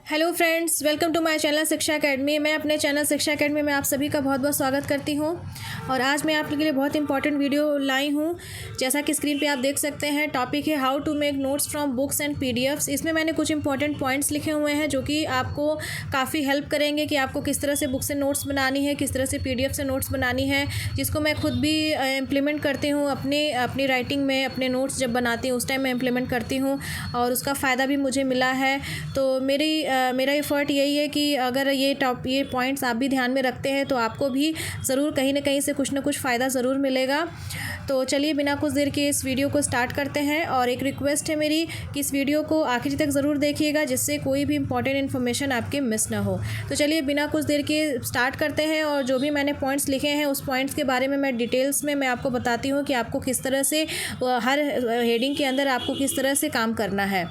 Hello friends, welcome to my channel Shiksha academy. मैं अपने channel Shiksha academy में आप सभी का बहुत बहुत स्वागत करती हूं और आज मैं आपके लिए बहुत इंपॉर्टेंट वीडियो लाई हूं। जैसा कि स्क्रीन पे आप देख सकते हैं, टॉपिक है how to make notes from books and PDFs. इसमें मैंने कुछ इंपॉर्टेंट पॉइंट्स लिखे हुए हैं जो कि आपको काफ़ी हेल्प करेंगे कि आपको किस तरह से बुक से नोट्स बनानी है, किस तरह से पीडीएफ से नोट्स बनानी है, जिसको मैं खुद भी इम्प्लीमेंट करती हूँ अपनी राइटिंग में। अपने नोट्स जब बनाती हूँ उस टाइम मैं इम्प्लीमेंट करती हूँ और उसका फ़ायदा भी मुझे मिला है। तो मेरा एफ़र्ट यही है कि अगर ये पॉइंट्स आप भी ध्यान में रखते हैं तो आपको भी ज़रूर कहीं ना कहीं से कुछ ना कुछ फ़ायदा ज़रूर मिलेगा। तो चलिए बिना कुछ देर के इस वीडियो को स्टार्ट करते हैं। और एक रिक्वेस्ट है मेरी कि इस वीडियो को आखिरी तक ज़रूर देखिएगा, जिससे कोई भी इंपॉर्टेंट इन्फॉर्मेशन आपके मिस ना हो। तो चलिए बिना कुछ देर के स्टार्ट करते हैं और जो भी मैंने पॉइंट्स लिखे हैं उस पॉइंट्स के बारे में मैं डिटेल्स में आपको बताती हूँ कि आपको किस तरह से हर हेडिंग के अंदर आपको किस तरह से काम करना है।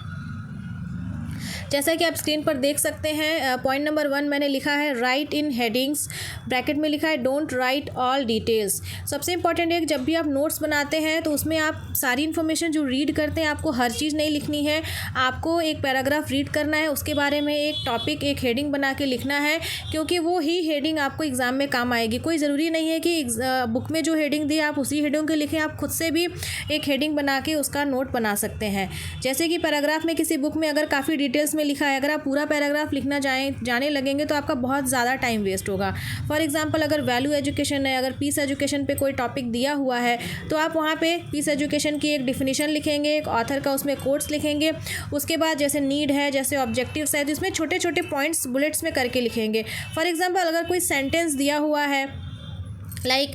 जैसा कि आप स्क्रीन पर देख सकते हैं, पॉइंट नंबर 1 मैंने लिखा है राइट इन हेडिंग्स, ब्रैकेट में लिखा है डोंट राइट ऑल डिटेल्स। सबसे इंपॉर्टेंट है कि जब भी आप नोट्स बनाते हैं तो उसमें आप सारी इन्फॉर्मेशन जो रीड करते हैं आपको हर चीज़ नहीं लिखनी है। आपको एक पैराग्राफ रीड करना है, उसके बारे में एक टॉपिक, एक हेडिंग बना के लिखना है, क्योंकि वो ही हेडिंग आपको एग्ज़ाम में काम आएगी। कोई ज़रूरी नहीं है कि बुक में जो हेडिंग दी आप उसी हेडिंग के लिखें, आप खुद से भी एक हेडिंग बना के उसका नोट बना सकते हैं। जैसे कि पैराग्राफ में किसी बुक में अगर काफ़ी डिटेल्स में लिखा है, अगर आप पूरा पैराग्राफ लिखना जाने लगेंगे तो आपका बहुत ज़्यादा टाइम वेस्ट होगा। फॉर एग्जांपल अगर वैल्यू एजुकेशन है, अगर पीस एजुकेशन पे कोई टॉपिक दिया हुआ है तो आप वहाँ पे पीस एजुकेशन की एक डिफिनीशन लिखेंगे, एक ऑथर का उसमें कोट्स लिखेंगे। उसके बाद जैसे नीड है, जैसे ऑब्जेक्टिव्स है, तो इसमें छोटे छोटे पॉइंट्स बुलेट्स में करके लिखेंगे। फॉर एग्जाम्पल अगर कोई सेंटेंस दिया हुआ है like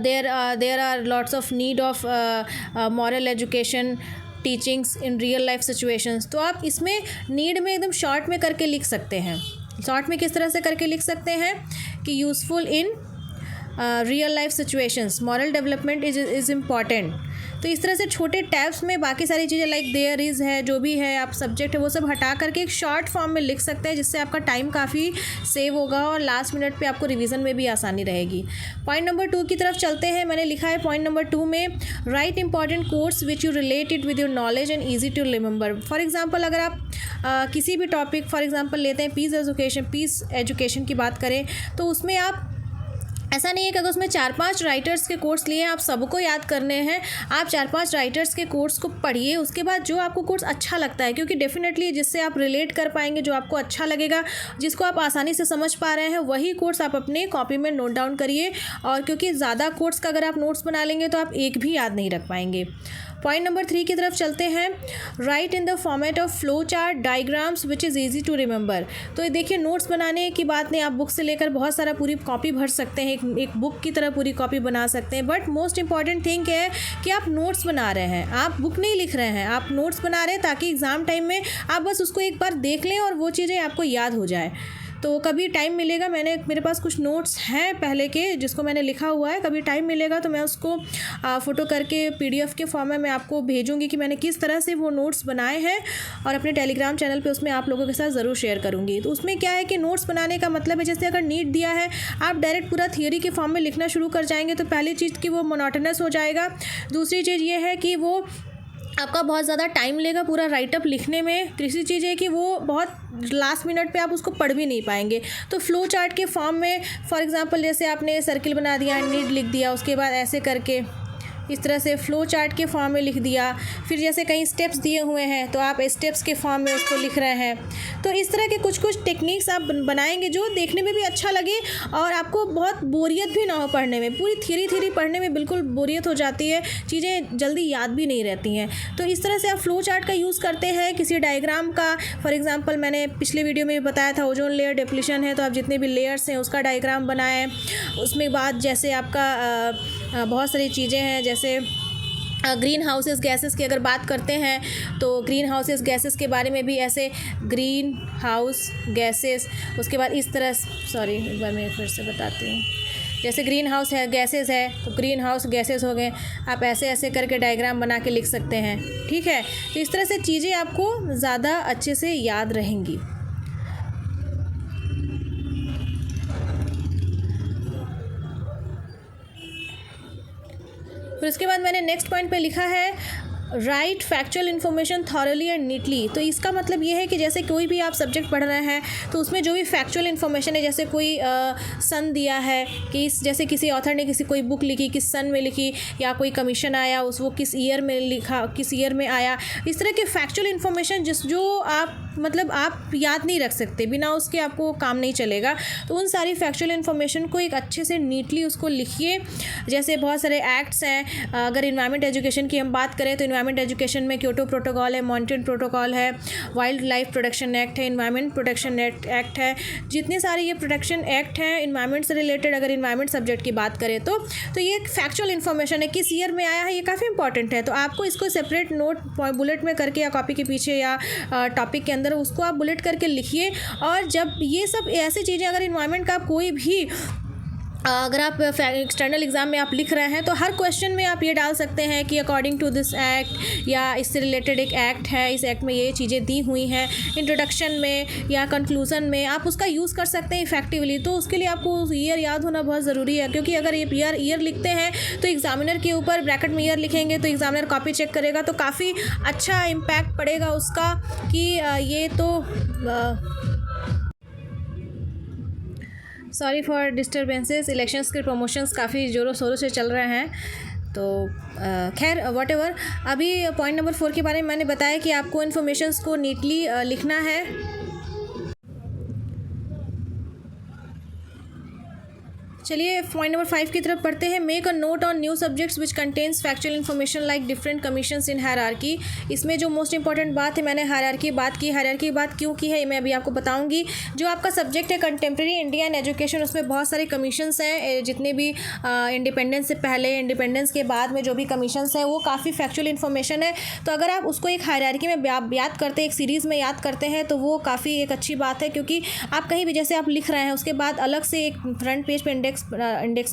there are lots of need of moral education teachings in real life situations, तो आप इसमें नीड में एकदम शॉर्ट में करके लिख सकते हैं। शॉर्ट में किस तरह से करके लिख सकते हैं कि useful in real life situations, moral development is important. तो इस तरह से छोटे टैब्स में बाकी सारी चीज़ें लाइक देयर इज़ है, जो भी है आप सब्जेक्ट है वो सब हटा करके एक शॉर्ट फॉर्म में लिख सकते हैं, जिससे आपका टाइम काफ़ी सेव होगा और लास्ट मिनट पे आपको रिवीजन में भी आसानी रहेगी। पॉइंट नंबर 2 की तरफ चलते हैं। मैंने लिखा है पॉइंट नंबर 2 में write important quotes which you related with your knowledge and easy to remember. For example अगर आप किसी भी टॉपिक, फॉर एग्जाम्पल लेते हैं पीस एजुकेशन की बात करें, तो उसमें आप ऐसा नहीं है कि अगर उसमें 4-5 राइटर्स के कोर्स लिए आप सबको याद करने हैं। आप 4-5 राइटर्स के कोर्स को पढ़िए, उसके बाद जो आपको कोर्स अच्छा लगता है, क्योंकि डेफिनेटली जिससे आप रिलेट कर पाएंगे, जो आपको अच्छा लगेगा, जिसको आप आसानी से समझ पा रहे हैं, वही कोर्स आप अपने कॉपी में नोट डाउन करिए। और क्योंकि ज़्यादा कोर्स का अगर आप नोट्स बना लेंगे तो आप एक भी याद नहीं रख पाएंगे। पॉइंट नंबर 3 की तरफ चलते हैं। Write in the format of flow chart diagrams which is easy to remember. तो ये देखिए, नोट्स बनाने की बात नहीं, आप बुक से लेकर बहुत सारा पूरी कॉपी भर सकते हैं, एक बुक की तरह पूरी कॉपी बना सकते हैं। बट मोस्ट इंपॉर्टेंट थिंग है कि आप नोट्स बना रहे हैं, आप बुक नहीं लिख रहे हैं, आप नोट्स बना रहे हैं, ताकि एग्ज़ाम टाइम में आप बस उसको एक बार देख लें और वो चीज़ें आपको याद हो जाए। तो कभी टाइम मिलेगा, मेरे पास कुछ नोट्स हैं पहले के जिसको मैंने लिखा हुआ है, कभी टाइम मिलेगा तो मैं उसको फ़ोटो करके पीडीएफ के फॉर्म में मैं आपको भेजूंगी कि मैंने किस तरह से वो नोट्स बनाए हैं, और अपने टेलीग्राम चैनल पे उसमें आप लोगों के साथ ज़रूर शेयर करूँगी। तो उसमें क्या है कि नोट्स बनाने का मतलब है, जैसे अगर नीट दिया है, आप डायरेक्ट पूरा थियोरी के फॉर्म में लिखना शुरू कर जाएंगे तो पहली चीज़ कि वो मोनोटोनस हो जाएगा। दूसरी चीज़ ये है कि वो आपका बहुत ज़्यादा टाइम लेगा पूरा राइटअप लिखने में। तीसरी चीज़ है कि वो बहुत लास्ट मिनट पे आप उसको पढ़ भी नहीं पाएंगे। तो फ्लो चार्ट के फॉर्म में, फॉर एग्जांपल जैसे आपने सर्किल बना दिया, नीड लिख दिया, उसके बाद ऐसे करके इस तरह से फ्लो चार्ट के फॉर्म में लिख दिया। फिर जैसे कहीं स्टेप्स दिए हुए हैं तो आप स्टेप्स के फॉर्म में उसको लिख रहे हैं। तो इस तरह के कुछ कुछ टेक्निक्स आप बनाएंगे जो देखने में भी अच्छा लगे और आपको बहुत बोरियत भी ना हो पढ़ने में। पूरी थ्योरी पढ़ने में बिल्कुल बोरियत हो जाती है, चीज़ें जल्दी याद भी नहीं रहती हैं। तो इस तरह से आप फ्लो चार्ट का यूज़ करते हैं किसी डायग्राम का। फॉर एग्जांपल मैंने पिछले वीडियो में बताया था ओजोन लेयर डिप्लीशन है, तो आप जितने भी लेयर्स हैं उसका डायग्राम बनाएं। उसमें बाद जैसे आपका बहुत सारी चीज़ें हैं, जैसे ग्रीन हाउसेस गैसेस की अगर बात करते हैं तो ग्रीन हाउसेस गैसेस के बारे में भी ऐसे ग्रीन हाउस गैसेस, उसके बाद इस तरह, सॉरी एक बार मैं फिर से बताती हूँ। जैसे ग्रीन हाउस है गैसेस है तो ग्रीन हाउस गैसेस हो गए, आप ऐसे ऐसे करके डायग्राम बना के लिख सकते हैं। ठीक है, तो इस तरह से चीज़ें आपको ज़्यादा अच्छे से याद रहेंगी। फिर उसके बाद मैंने नेक्स्ट पॉइंट पे लिखा है right factual information thoroughly and neatly. तो इसका मतलब ये है कि जैसे कोई भी आप सब्जेक्ट पढ़ रहे हैं तो उसमें जो भी फैक्चुअल इन्फॉर्मेशन है, जैसे कोई सन दिया है कि जैसे किसी ऑथर ने कोई बुक लिखी, किस सन में लिखी, या कोई कमीशन आया वो किस ईयर में लिखा, किस ईयर में आया, इस तरह के फैक्चुअल इन्फॉर्मेशन जो आप मतलब आप याद नहीं रख सकते, बिना उसके आपको काम नहीं चलेगा। तो उन सारी फैक्चुअल इन्फॉर्मेशन को एक अच्छे से नीटली उसको लिखिए। जैसे बहुत सारे एक्ट्स हैं, अगर इन्वायरमेंट एजुकेशन की हम बात करें तो इन्वायरमेंट एजुकेशन में क्योटो प्रोटोकॉल है, मॉन्ट्रियल प्रोटोकॉल है, वाइल्ड लाइफ प्रोटेक्शन एक्ट है, इन्वायरमेंट प्रोटेक्शन एक्ट है, जितने सारे ये प्रोटेक्शन एक्ट हैं इन्वायरमेंट से रिलेटेड, अगर इन्वायरमेंट सब्जेक्ट की बात करें तो ये एक फैक्चुअल इन्फॉर्मेशन है, किस ईयर में आया है, ये काफ़ी इंपॉर्टेंट है। तो आपको इसको सेपरेट नोट बुलेट में करके या कॉपी के पीछे या टॉपिक के अंदर उसको आप बुलेट करके लिखिए। और जब ये सब ऐसी चीज़ें, अगर इन्वायरमेंट का कोई भी अगर आप एक्सटर्नल एग्ज़ाम में आप लिख रहे हैं तो हर क्वेश्चन में आप ये डाल सकते हैं कि अकॉर्डिंग टू दिस एक्ट, या इससे रिलेटेड एक एक्ट है, इस एक्ट में ये चीज़ें दी हुई हैं, इंट्रोडक्शन में या कंक्लूजन में आप उसका यूज़ कर सकते हैं इफेक्टिवली। तो उसके लिए आपको ईयर याद होना बहुत ज़रूरी है, क्योंकि अगर ये ईयर लिखते हैं तो एग्जामिनर के ऊपर ब्रैकेट में ईयर लिखेंगे तो एग्जामिनर कॉपी चेक करेगा, तो काफ़ी अच्छा इम्पैक्ट पड़ेगा उसका कि ये तो सॉरी फॉर डिस्टर्बेंसेस, इलेक्शंस के प्रमोशंस काफ़ी ज़ोरों शोरों से चल रहे हैं। तो खैर वॉट एवर, अभी पॉइंट नंबर 4 के बारे में मैंने बताया कि आपको इन्फॉर्मेशंस को नीटली लिखना है। चलिए पॉइंट नंबर 5 की तरफ पढ़ते हैं। Make a note on new subjects which contains factual information like different commissions in hierarchy. इसमें जो मोस्ट इंपॉर्टेंट बात है, मैंने हायरार्की बात की, हायरार्की बात क्यों की है मैं अभी आपको बताऊंगी। जो आपका सब्जेक्ट है कंटेम्प्रेरी इंडियन एजुकेशन, उसमें बहुत सारे कमीशंस हैं, जितने भी इंडिपेंडेंस से पहले, इंडिपेंडेंस के बाद में जो भी कमीशंस हैं वो काफ़ी फैक्चुअल इन्फॉर्मेशन है। तो अगर आप उसको एक हायरार्की में याद करते हैं, एक सीरीज़ में याद करते हैं, तो वो काफ़ी एक अच्छी बात है। क्योंकि आप कहीं भी जैसे आप लिख रहे हैं उसके बाद अलग से एक फ्रंट पेज पे इंडेक्स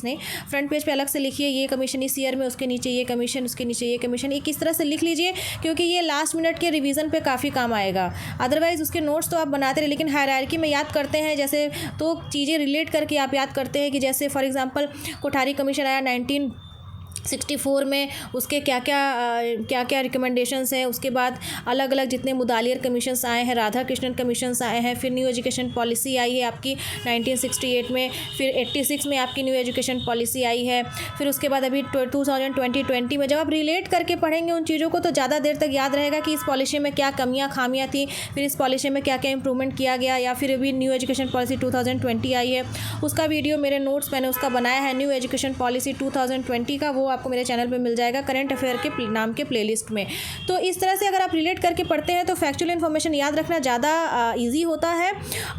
नहीं, फ्रंट पेज पे अलग से लिखिए ये कमीशन इस ईयर में, उसके नीचे ये कमीशन, उसके नीचे ये कमीशन, एक इस तरह से लिख लीजिए, क्योंकि ये लास्ट मिनट के रिवीजन पे काफ़ी काम आएगा। अदरवाइज़ उसके नोट्स तो आप बनाते रहे, लेकिन हायरार्की में याद करते हैं जैसे, तो चीज़ें रिलेट करके आप याद करते हैं कि जैसे फॉर एग्जांपल कोठारी कमीशन आया 1964 में, उसके क्या क्या रिकमेंडेशंस हैं। उसके बाद अलग अलग जितने मुदालियर कमीशंस आए हैं, राधा कृष्णन कमीशंस आए हैं, फिर न्यू एजुकेशन पॉलिसी आई है आपकी 1968 में, फिर 86 में आपकी न्यू एजुकेशन पॉलिसी आई है, फिर उसके बाद अभी 2020 में। जब आप रिलेट करके पढ़ेंगे उन चीज़ों को तो ज़्यादा देर तक याद रहेगा कि इस पॉलिसी में क्या कमियाँ खामियाँ थी, फिर इस पॉलिसी में क्या क्या इंप्रूवमेंट किया गया, या फिर अभी न्यू एजुकेशन पॉलिसी 2020 आई है, उसका वीडियो मेरे नोट्स मैंने उसका बनाया है, न्यू एजुकेशन पॉलिसी 2020 का, वो आपको मेरे चैनल पे मिल जाएगा करंट अफेयर के नाम के प्लेलिस्ट में। तो इस तरह से अगर आप रिलेट करके पढ़ते हैं तो फैक्चुअल इन्फॉर्मेशन याद रखना ज़्यादा इजी होता है,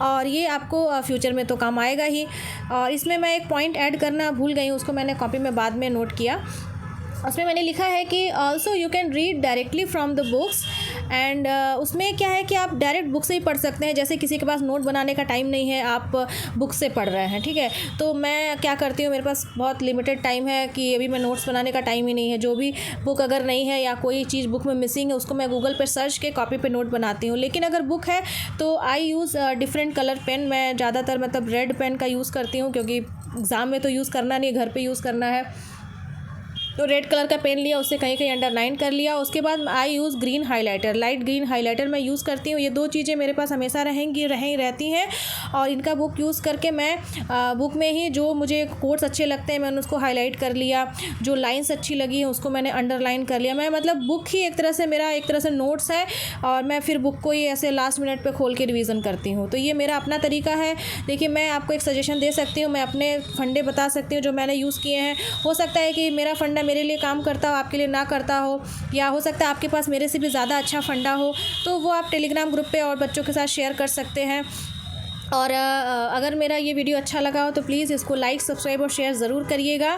और ये आपको फ्यूचर में तो काम आएगा ही। और इसमें मैं एक पॉइंट ऐड करना भूल गई हूँ, उसको मैंने कॉपी में बाद में नोट किया। उसमें मैंने लिखा है कि also you can read directly from the books, and उसमें क्या है कि आप डायरेक्ट बुक से ही पढ़ सकते हैं। जैसे किसी के पास नोट बनाने का टाइम नहीं है, आप बुक से पढ़ रहे हैं, ठीक है, तो मैं क्या करती हूँ, मेरे पास बहुत लिमिटेड टाइम है कि अभी मैं नोट्स बनाने का टाइम ही नहीं है। जो भी बुक अगर नहीं है या कोई चीज़ बुक में मिसिंग है उसको मैं गूगल पर सर्च के कॉपी पे नोट बनाती हूँ। लेकिन अगर बुक है तो आई यूज़ डिफरेंट कलर पेन, मैं ज़्यादातर मतलब रेड पेन का यूज़ करती हूँ, क्योंकि एग्ज़ाम में तो यूज़ करना नहीं, घर पर यूज़ करना है। तो रेड कलर का पेन लिया, उससे कहीं कहीं अंडरलाइन कर लिया। उसके बाद I use green highlighter, light green highlighter मैं यूज़ करती हूँ। ये दो चीज़ें मेरे पास हमेशा रहती हैं, और इनका बुक यूज़ करके मैं बुक में ही जो मुझे कोट्स अच्छे लगते हैं मैंने उसको हाईलाइट कर लिया, जो लाइन्स अच्छी लगी हैं उसको मैंने अंडरलाइन कर लिया। मैं मतलब बुक ही एक तरह से मेरा एक तरह से नोट्स है, और मैं फिर बुक को ही ऐसे लास्ट मिनट पर खोल के रिविज़न करती हूँ। तो ये मेरा अपना तरीका है। देखिए मैं आपको एक सजेशन दे सकती हूँ, मैं अपने फंडे बता सकती हूँ जो मैंने यूज़ किए हैं। हो सकता है कि मेरा फंडा मेरे लिए काम करता हो, आपके लिए ना करता हो, या हो सकता है आपके पास मेरे से भी ज़्यादा अच्छा फंडा हो, तो वो आप टेलीग्राम ग्रुप पे और बच्चों के साथ शेयर कर सकते हैं। और अगर मेरा ये वीडियो अच्छा लगा हो तो प्लीज़ इसको लाइक, सब्सक्राइब और शेयर ज़रूर करिएगा।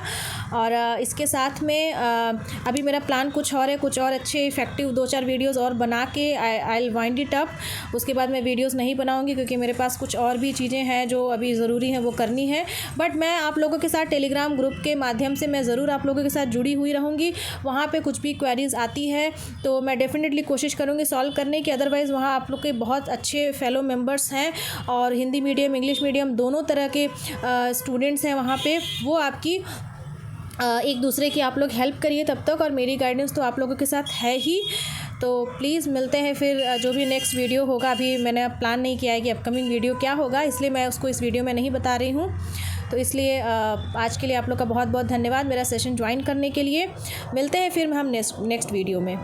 और इसके साथ में अभी मेरा प्लान कुछ और है, कुछ और अच्छे इफेक्टिव 2-4 वीडियोस और बना के I will wind it up. उसके बाद मैं वीडियोस नहीं बनाऊंगी, क्योंकि मेरे पास कुछ और भी चीज़ें हैं जो अभी ज़रूरी हैं वो करनी है। बट मैं आप लोगों के साथ टेलीग्राम ग्रुप के माध्यम से मैं ज़रूर आप लोगों के साथ जुड़ी हुई रहूँगी। वहाँ पर कुछ भी क्वेरीज़ आती है तो मैं डेफिनेटली कोशिश करूँगी सॉल्व करने की। अदरवाइज़ वहाँ आप लोग के बहुत अच्छे फेलो मेम्बर्स हैं, और हिंदी मीडियम, इंग्लिश मीडियम दोनों तरह के स्टूडेंट्स हैं वहाँ पे, वो आपकी एक दूसरे की आप लोग हेल्प करिए तब तक, और मेरी गाइडेंस तो आप लोगों के साथ है ही। तो प्लीज़ मिलते हैं फिर जो भी नेक्स्ट वीडियो होगा। अभी मैंने प्लान नहीं किया है कि अपकमिंग वीडियो क्या होगा, इसलिए मैं उसको इस वीडियो में नहीं बता रही हूँ। तो इसलिए आज के लिए आप लोग का बहुत बहुत धन्यवाद मेरा सेशन ज्वाइन करने के लिए। मिलते हैं फिर हम नेक्स्ट वीडियो में।